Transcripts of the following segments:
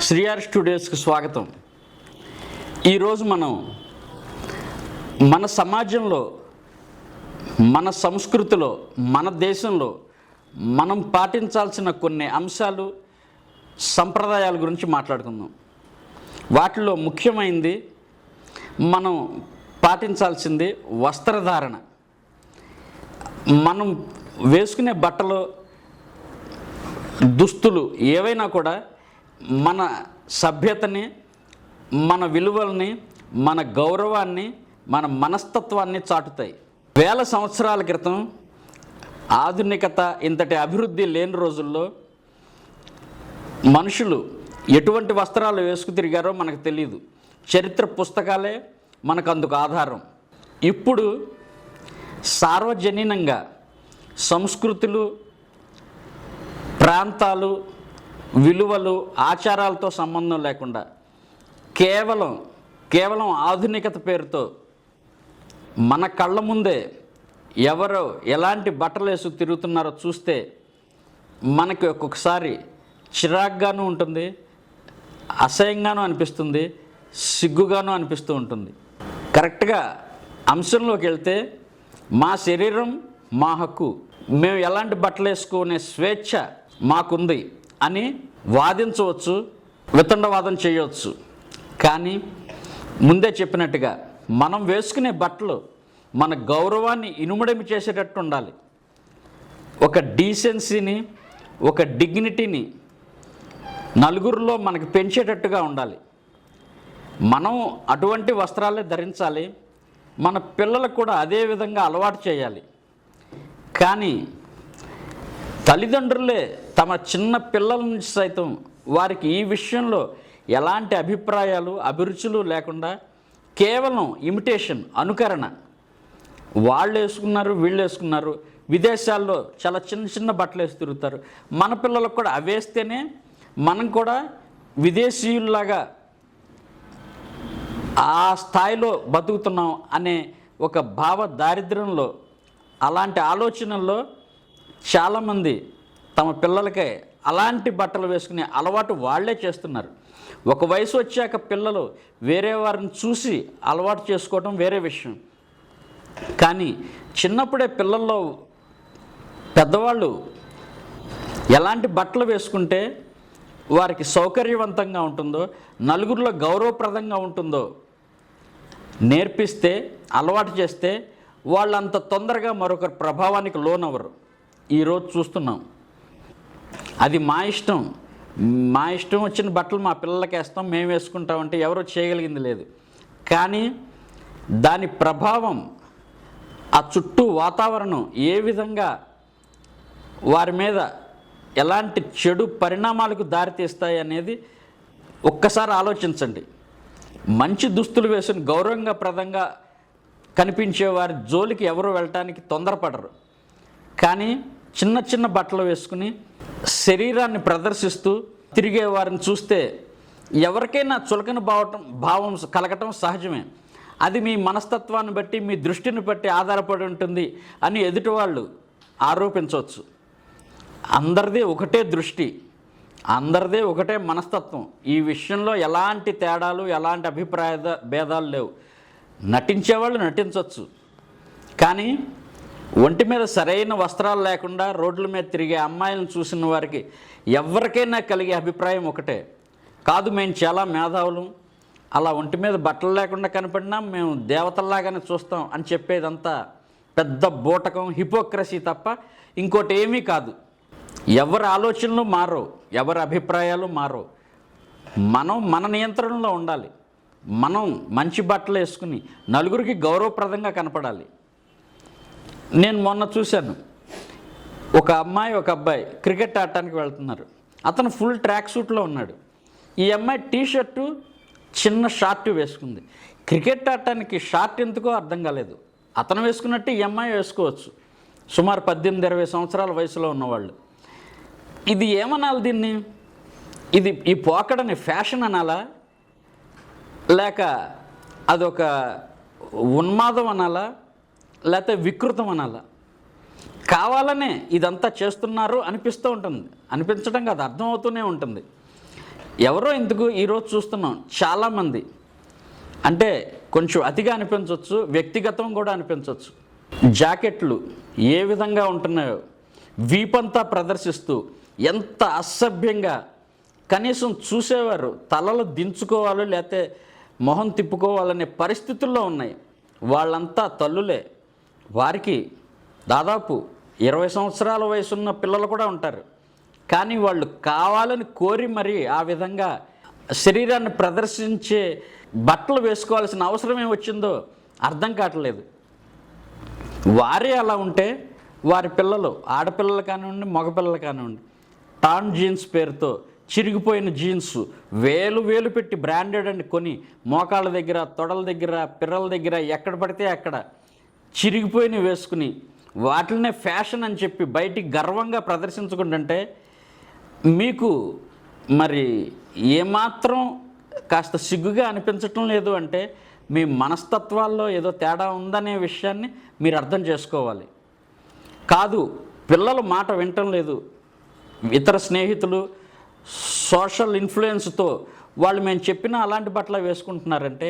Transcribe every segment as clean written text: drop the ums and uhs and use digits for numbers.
శ్రీఆర్ స్టూడియోస్కి స్వాగతం. ఈరోజు మనం మన సమాజంలో, మన సంస్కృతిలో, మన దేశంలో మనం పాటించాల్సిన కొన్ని అంశాలు, సంప్రదాయాల గురించి మాట్లాడుకుందాం. వాటిలో ముఖ్యమైనది మనం పాటించాల్సింది వస్త్రధారణ. మనం వేసుకునే బట్టలు, దుస్తులు ఏవైనా కూడా మన సభ్యతని, మన విలువల్ని, మన గౌరవాన్ని, మన మనస్తత్వాన్ని చాటుతాయి. వేల సంవత్సరాల క్రితం ఆధునికత ఇంతటి అభివృద్ధి లేని రోజుల్లో మనుషులు ఎటువంటి వస్త్రాలు వేసుకు తిరిగారో మనకు తెలియదు. చరిత్ర పుస్తకాలే మనకు అందుకు ఆధారం. ఇప్పుడు సార్వజనీనంగా సంస్కృతులు, ప్రాంతాలు, విలువలు, ఆచారాలతో సంబంధం లేకుండా కేవలం ఆధునికత పేరుతో మన కళ్ళ ముందే ఎవరో ఎలాంటి బట్టలు వేసుకు తిరుగుతున్నారో చూస్తే మనకి ఒక్కొక్కసారి చిరాగ్గాను ఉంటుంది, అసహ్యంగానూ అనిపిస్తుంది, సిగ్గుగాను అనిపిస్తూ ఉంటుంది. కరెక్ట్గా అంశంలోకి వెళ్తే మా శరీరం మా హక్కు, మేము ఎలాంటి బట్టలు వేసుకునే స్వేచ్ఛ మాకుంది అని వాదించవచ్చు, వితండవాదం చేయవచ్చు. కానీ ముందే చెప్పినట్టుగా మనం వేసుకునే బట్టలు మన గౌరవాన్ని ఇనుమడమి చేసేటట్టు ఉండాలి. ఒక డీసెన్సీని, ఒక డిగ్నిటీని నలుగురిలో మనకు పెంచేటట్టుగా ఉండాలి. మనం అటువంటి వస్త్రాలే ధరించాలి. మన పిల్లలకు కూడా అదే విధంగా అలవాటు చేయాలి. కానీ తల్లిదండ్రులే తమ చిన్న పిల్లల నుంచి సైతం వారికి ఈ విషయంలో ఎలాంటి అభిప్రాయాలు, అభిరుచులు లేకుండా కేవలం ఇమిటేషన్, అనుకరణ, వాళ్ళు వేసుకున్నారు, వీళ్ళు వేసుకున్నారు, విదేశాల్లో చాలా చిన్న చిన్న బట్టలు వేసి తిరుగుతారు, మన పిల్లలకు కూడా అవేస్తేనే మనం కూడా విదేశీయుల్లాగా ఆ స్థాయిలో బతుకుతున్నాం అనే ఒక భావ దారిద్ర్యంలో, అలాంటి ఆలోచనల్లో చాలామంది తమ పిల్లలకే అలాంటి బట్టలు వేసుకునే అలవాటు వాళ్ళే చేస్తున్నారు. ఒక వయసు వచ్చాక పిల్లలు వేరే వారిని చూసి అలవాటు చేసుకోవడం వేరే విషయం. కానీ చిన్నప్పుడే పిల్లల్లో పెద్దవాళ్ళు ఎలాంటి బట్టలు వేసుకుంటే వారికి సౌకర్యవంతంగా ఉంటుందో, నలుగురిలో గౌరవప్రదంగా ఉంటుందో నేర్పిస్తే, అలవాటు చేస్తే వాళ్ళు అంత తొందరగా మరొకరి ప్రభావానికి లోనవ్వరు. ఈరోజు చూస్తున్నాం. అది మా ఇష్టం వచ్చిన బట్టలు మా పిల్లలకి వేస్తాం, మేము వేసుకుంటామంటే ఎవరో చేయగలిగింది లేదు. కానీ దాని ప్రభావం, ఆ చుట్టూ వాతావరణం ఏ విధంగా వారి మీద ఎలాంటి చెడు పరిణామాలకు దారితీస్తాయి అనేది ఒక్కసారి ఆలోచించండి. మంచి దుస్తులు వేసుకుని గౌరవంగా ప్రదంగా కనిపించే వారి జోలికి ఎవరు వెళ్ళటానికి తొందరపడరు. కానీ చిన్న చిన్న బట్టలు వేసుకుని శరీరాన్ని ప్రదర్శిస్తూ తిరిగే వారిని చూస్తే ఎవరికైనా చులకన భావం కలగటం సహజమే. అది మీ మనస్తత్వాన్ని బట్టి, మీ దృష్టిని బట్టి ఆధారపడి ఉంటుంది అని ఎదుటివాళ్ళు ఆరోపించవచ్చు. అందరిది ఒకటే దృష్టి, అందరిదే ఒకటే మనస్తత్వం. ఈ విషయంలో ఎలాంటి తేడాలు, ఎలాంటి అభిప్రాయ భేదాలు లేవు. నటించేవాళ్ళు నటించవచ్చు. కానీ ఒంటి మీద సరైన వస్త్రాలు లేకుండా రోడ్ల మీద తిరిగే అమ్మాయిలను చూసిన వారికి ఎవరికైనా కలిగే అభిప్రాయం ఒకటే, కాదు మేము చాలా మేధావులం, అలా ఒంటి మీద బట్టలు లేకుండా కనపడినా మేము దేవతల్లాగానే చూస్తాం అని చెప్పేదంతా పెద్ద బూటకం, హిపోక్రసీ తప్ప ఇంకోటి ఏమీ కాదు. ఎవరి ఆలోచనలు మారో, ఎవరి అభిప్రాయాలు మారో. మనం మన నియంత్రణలో ఉండాలి. మనం మంచి బట్టలు వేసుకుని నలుగురికి గౌరవప్రదంగా కనపడాలి. నేను మొన్న చూశాను, ఒక అమ్మాయి, ఒక అబ్బాయి క్రికెట్ ఆడటానికి వెళ్తున్నారు. అతను ఫుల్ ట్రాక్ సూట్లో ఉన్నాడు. ఈ అమ్మాయి టీషర్టు, చిన్న షార్ట్ వేసుకుంది. క్రికెట్ ఆడటానికి షార్ట్ ఎందుకో అర్థం కాలేదు. అతను వేసుకున్నట్టు ఈ అమ్మాయి వేసుకోవచ్చు, సుమారు 18-20 సంవత్సరాల వయసులో ఉన్నవాళ్ళు. ఇది ఏమనాలి దీన్ని? ఇది ఈ పోకడని ఫ్యాషన్ అనాలా, లేక అదొక ఉన్మాదం అనాలా, లేకపోతే వికృతం అనాలా? కావాలనే ఇదంతా చేస్తున్నారు అనిపిస్తూ ఉంటుంది. అనిపించడం కాదు, అర్థమవుతూనే ఉంటుంది. ఎవరో ఎందుకు ఈరోజు చూస్తున్నాం చాలామంది, అంటే కొంచెం అతిగా అనిపించవచ్చు, వ్యక్తిగతం కూడా అనిపించవచ్చు. జాకెట్లు ఏ విధంగా ఉంటున్నాయో వీపంతా ప్రదర్శిస్తూ ఎంత అసభ్యంగా, కనీసం చూసేవారు తలలు దించుకోవాలి లేకపోతే మొహం తిప్పుకోవాలనే పరిస్థితుల్లో ఉన్నాయి. వాళ్ళంతా తల్లులే. వారికి దాదాపు 20 సంవత్సరాల వయసున్న పిల్లలు కూడా ఉంటారు. కానీ వాళ్ళు కావాలని కోరి మరీ ఆ విధంగా శరీరాన్ని ప్రదర్శించే బట్టలు వేసుకోవాల్సిన అవసరం ఏమి వచ్చిందో అర్థం కావట్లేదు. వారే అలా ఉంటే వారి పిల్లలు, ఆడపిల్లలు కానివ్వండి మగపిల్లలు కానివ్వండి, టాన్ జీన్స్ పేరుతో చిరిగిపోయిన జీన్స్ వేలు పెట్టి బ్రాండెడ్ అని కొని మోకాళ్ళ దగ్గర, తొడల దగ్గర, పిర్రల దగ్గర ఎక్కడ పడితే అక్కడ చిరిగిపోయినవి వేసుకుని వాటినే ఫ్యాషన్ అని చెప్పి బయటికి గర్వంగా ప్రదర్శించుకుంటుంటే మీకు మరి ఏమాత్రం కాస్త సిగ్గుగా అనిపించటం లేదు అంటే మీ మనస్తత్వాల్లో ఏదో తేడా ఉందనే విషయాన్ని మీరు అర్థం చేసుకోవాలి. కాదు, పిల్లలు మాట వినటం లేదు, ఇతర స్నేహితులు సోషల్ ఇన్ఫ్లుయెన్స్తో వాళ్ళు మేము చెప్పినా అలాంటి బట్టలు వేసుకుంటున్నారంటే,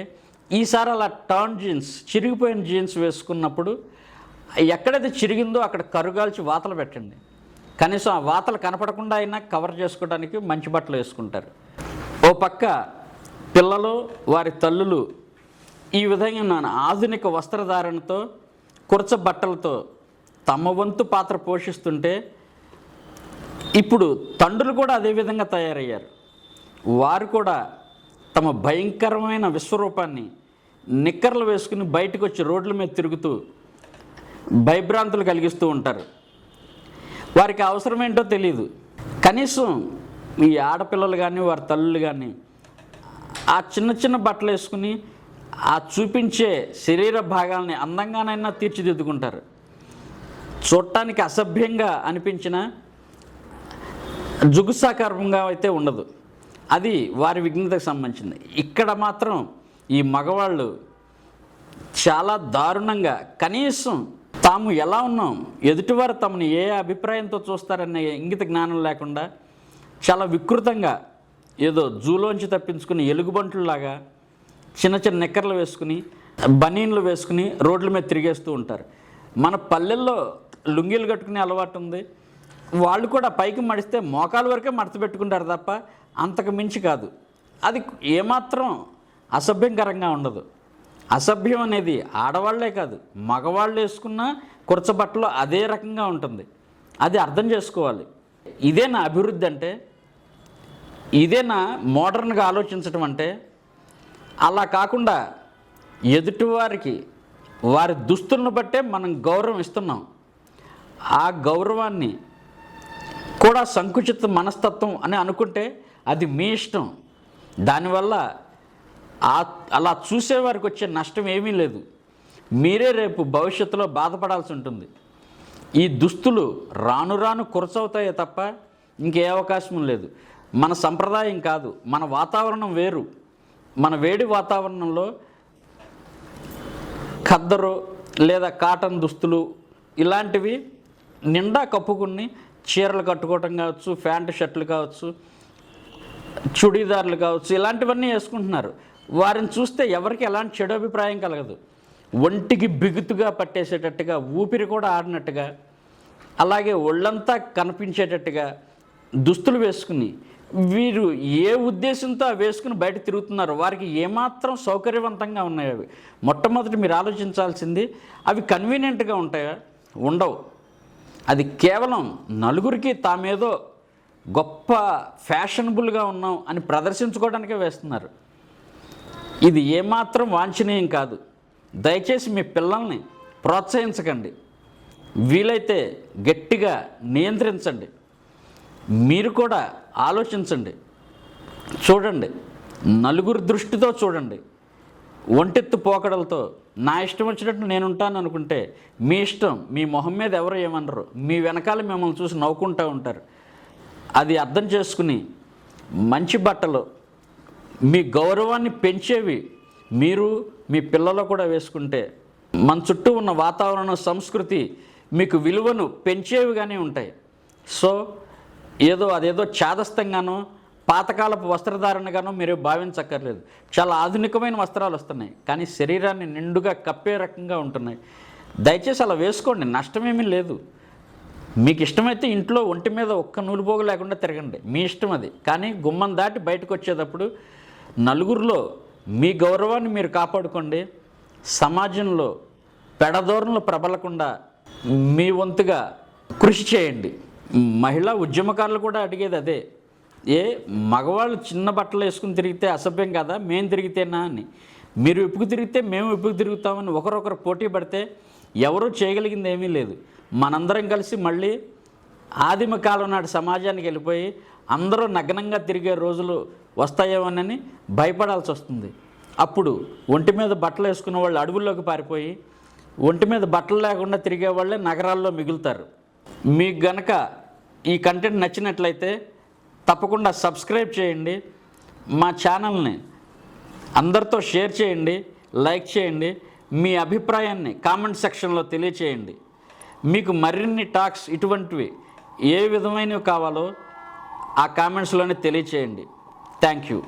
ఈసారి అలా టర్న్ జీన్స్, చిరిగిపోయిన జీన్స్ వేసుకున్నప్పుడు ఎక్కడైతే చిరిగిందో అక్కడ కరుగాల్చి వాతలు పెట్టండి. కనీసం ఆ వాతలు కనపడకుండా అయినా కవర్ చేసుకోవడానికి మంచి బట్టలు వేసుకుంటారు. ఓ పక్క పిల్లలు, వారి తల్లులు ఈ విధంగా ఆధునిక వస్త్రధారణతో, కురచ బట్టలతో తమ వంతు పాత్ర పోషిస్తుంటే ఇప్పుడు తండ్రులు కూడా అదేవిధంగా తయారయ్యారు. వారు కూడా తమ భయంకరమైన విశ్వరూపాన్ని నిక్కర్లు వేసుకుని బయటకు వచ్చి రోడ్ల మీద తిరుగుతూ భయభ్రాంతులు కలిగిస్తూ ఉంటారు. వారికి అవసరం ఏంటో తెలియదు. కనీసం ఈ ఆడపిల్లలు కానీ వారి తల్లులు కానీ ఆ చిన్న బట్టలు వేసుకుని ఆ చూపించే శరీర భాగాల్ని అందంగానైనా తీర్చిదిద్దుకుంటారు. చూడటానికి అసభ్యంగా అనిపించిన జుగుసాకరంగా అయితే ఉండదు. అది వారి విఘ్నతకు సంబంధించింది. ఇక్కడ మాత్రం ఈ మగవాళ్ళు చాలా దారుణంగా, కనీసం తాము ఎలా ఉన్నాం, ఎదుటివారు తమని ఏ అభిప్రాయంతో చూస్తారనే ఇంగిత జ్ఞానం లేకుండా చాలా వికృతంగా ఏదో జూలోంచి తప్పించుకుని ఎలుగుబంట్లలాగా చిన్న నిక్కర్లు వేసుకుని, బనీన్లు వేసుకుని రోడ్ల మీద తిరిగేస్తూ ఉంటారు. మన పల్లెల్లో లుంగీలు కట్టుకునే అలవాటు ఉంది. వాళ్ళు కూడా పైకి మడిస్తే మోకాల వరకే మడత పెట్టుకుంటారు తప్ప అంతకు మించి కాదు. అది ఏమాత్రం అసభ్యంకరంగా ఉండదు. అసభ్యం అనేది ఆడవాళ్లే కాదు, మగవాళ్ళు వేసుకున్న కురచబట్టలో అదే రకంగా ఉంటుంది. అది అర్థం చేసుకోవాలి. ఇదేనా అభివృద్ధి అంటే? ఇదేనా మోడర్న్గా ఆలోచించడం అంటే? అలా కాకుండా ఎదుటివారికి వారి దుస్తులను బట్టే మనం గౌరవం ఇస్తున్నాం. ఆ గౌరవాన్ని కూడా సంకుచిత మనస్తత్వం అని అనుకుంటే అది మీ ఇష్టం. దానివల్ల అలా చూసేవారికి వచ్చే నష్టం ఏమీ లేదు. మీరే రేపు భవిష్యత్తులో బాధపడాల్సి ఉంటుంది. ఈ దుస్తులు రాను కురచవుతాయే తప్ప ఇంకే అవకాశం లేదు. మన సంప్రదాయం కాదు, మన వాతావరణం వేరు. మన వేడి వాతావరణంలో ఖద్దరు లేదా కాటన్ దుస్తులు ఇలాంటివి నిండా కప్పుకుని చీరలు కట్టుకోవటం కావచ్చు, ప్యాంటు షర్ట్లు కావచ్చు, చుడీదార్లు కావచ్చు, ఇలాంటివన్నీ వేసుకుంటున్నారు. వారిని చూస్తే ఎవరికి ఎలాంటి చెడు అభిప్రాయం కలగదు. ఒంటికి బిగుతుగా పట్టేసేటట్టుగా, ఊపిరి కూడా ఆడినట్టుగా, అలాగే ఒళ్ళంతా కనిపించేటట్టుగా దుస్తులు వేసుకుని వీరు ఏ ఉద్దేశంతో వేసుకుని బయట తిరుగుతున్నారు. వారికి ఏమాత్రం సౌకర్యవంతంగా ఉన్నాయి అవి? మొట్టమొదటి మీరు ఆలోచించాల్సింది, అవి కన్వీనియంట్గా ఉంటాయా? ఉండవు. అది కేవలం నలుగురికి తామేదో గొప్ప ఫ్యాషనబుల్గా ఉన్నాం అని ప్రదర్శించుకోవడానికే వేస్తున్నారు. ఇది ఏమాత్రం వాంఛనీయం కాదు. దయచేసి మీ పిల్లల్ని ప్రోత్సహించకండి. వీలైతే గట్టిగా నియంత్రించండి. మీరు కూడా ఆలోచించండి, చూడండి, నలుగురు దృష్టితో చూడండి. ఒంటెత్తు పోకడలతో నా ఇష్టం వచ్చినట్టు నేను ఉంటాను అనుకుంటే మీ ఇష్టం. మీ మొహం మీద ఎవరు ఏమనరు. మీ వెనకాల మిమ్మల్ని చూసి నవ్వుకుంటూ ఉంటారు. అది అర్థం చేసుకుని మంచి బట్టలు, మీ గౌరవాన్ని పెంచేవి మీరు మీ పిల్లలు కూడా వేసుకుంటే మన చుట్టూ ఉన్న వాతావరణం, సంస్కృతి మీకు విలువను పెంచేవిగానే ఉంటాయి. సో అదేదో చాదస్తంగానో పాతకాలపు వస్త్రధారణగానో మీరు భావించక్కర్లేదు. చాలా ఆధునికమైన వస్త్రాలు వస్తున్నాయి, కానీ శరీరాన్ని నిండుగా కప్పే రకంగా ఉంటున్నాయి. దయచేసి అలా వేసుకోండి, నష్టమేమీ లేదు. మీకు ఇష్టమైతే ఇంట్లో ఒంటి మీద ఒక్క నూలుపోగు లేకుండా తిరగండి, మీ ఇష్టం అది. కానీ గుమ్మం దాటి బయటకు వచ్చేటప్పుడు నలుగురిలో మీ గౌరవాన్ని మీరు కాపాడుకోండి. సమాజంలో పెడధోరణులు ప్రబలకుండా మీ వంతుగా కృషి చేయండి. మహిళా ఉద్యమకారులు కూడా అడిగేది అదే. మగవాళ్ళు చిన్న బట్టలు వేసుకుని తిరిగితే అసభ్యం కదా, మేము తిరిగితేనా అని. మీరు ఇప్పుకు తిరిగితే మేము ఇప్పుకు తిరుగుతామని ఒకరొకరు పోటీ పడితే ఎవరూ చేయగలిగింది ఏమీ లేదు. మనందరం కలిసి మళ్ళీ ఆదిమ కాలం నాటి సమాజానికి వెళ్ళిపోయి అందరూ నగ్నంగా తిరిగే రోజులు వస్తాయేమోనని భయపడాల్సి వస్తుంది. అప్పుడు ఒంటి మీద బట్టలు వేసుకున్న వాళ్ళు అడవుల్లోకి పారిపోయి ఒంటి మీద బట్టలు లేకుండా తిరిగే వాళ్ళే నగరాల్లో మిగులుతారు. మీకు గనక ఈ కంటెంట్ నచ్చినట్లయితే తప్పకుండా సబ్స్క్రైబ్ చేయండి. మా ఛానల్ని అందరితో షేర్ చేయండి, లైక్ చేయండి. మీ అభిప్రాయాన్ని కామెంట్ సెక్షన్లో తెలియచేయండి. మీకు మరిన్ని టాక్స్ ఇటువంటివి ఏ విధమైనవి కావాలో ఆ కామెంట్స్లోనే తెలియచేయండి. Thank you.